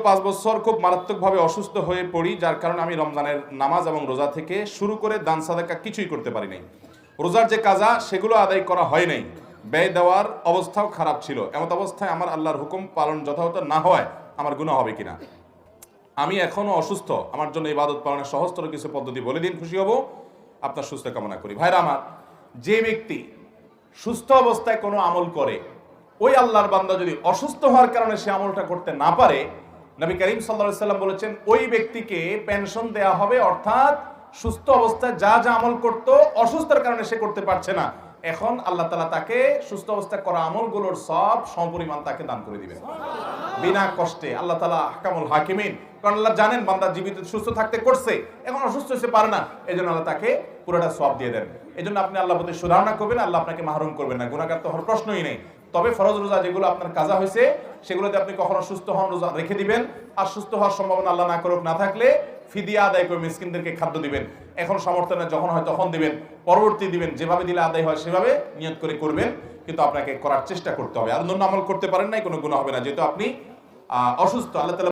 5 বছর খুব মারাত্মকভাবে অসুস্থ হয়ে পড়ি, যার কারণে আমি রমজানের নামাজ এবং রোজা থেকে শুরু করে দান সাদাকা কিছুই করতে পারি নাই। রোজার যে কাজা সেগুলো আদায় করা হয় নাই, ব্যয় দেওয়ার অবস্থাও খারাপ ছিল। এমত অবস্থায় আমার আল্লাহর হুকুম পালন যথাযথ না হয় আমার গুনাহ হবে কিনা? আমি এখনো অসুস্থ, আমার জন্য ইবাদত পালনের সহজতর কিছু পদ্ধতি বলে দিন, খুশি হব। আপনার সুস্থ কামনা করি। ভাইরা আমার, যে ব্যক্তি সুস্থ অবস্থায় কোনো আমল করে, ওই আল্লাহর বান্দা যদি অসুস্থ হওয়ার কারণে সে আমলটা করতে না পারে, নবী করিম সাল্লাল্লাহু আলাইহি সাল্লাম বলেছেন ওই ব্যক্তিকে পেনশন দেয়া হবে। অর্থাৎ সুস্থ অবস্থায় যা যা আমল করত অসুস্থতার কারণে সে করতে পারছে না, এখন আল্লাহ তাআলা তাকে সুস্থ অবস্থায় করা আমলগুলোর সব সমপরিমাণ তাকে দান করে দিবেন বিনা কষ্টে। আল্লাহ তাআলা আহকামুল হাকিমিন, কারণ আল্লাহ জানেন বান্দা জীবিত সুস্থ থাকতে করছে, এখন অসুস্থ হতে পারে না, এজন্য আল্লাহ তাকে পুরোটা সওয়াব দিয়ে দেন। এজন্য আপনি আল্লাহর প্রতি সুধারণা করবেন, আল্লাহ আপনাকে মাহরুম করবেন না, গুনাহগার তো হওয়ার প্রশ্নই নেই। তবে ফরজ রোজা যেগুলো আপনার কাজা হয়েছে সেগুলোতে আপনি কখনো সুস্থ হন রোজা রেখে দিবেন, আর সুস্থ হওয়ার সম্ভাবনা আল্লাহ না করুক না থাকলে ফিদিয়া আদায় করে মিসকিনদেরকে খাদ্য দিবেন। এখন সামর্থ্য নেই, যখন হয় তখন দিবেন, পরবর্তী দিবেন, যেভাবে দিলে আদায় হয় সেভাবে নিয়ত করে করবেন, কিন্তু আপনাকে করার চেষ্টা করতে হবে। আর অন্য আমল করতে পারেন নাই, কোনো গুনাহ হবে না, যেহেতু আপনি অসুস্থ। আল্লাহ তাআলা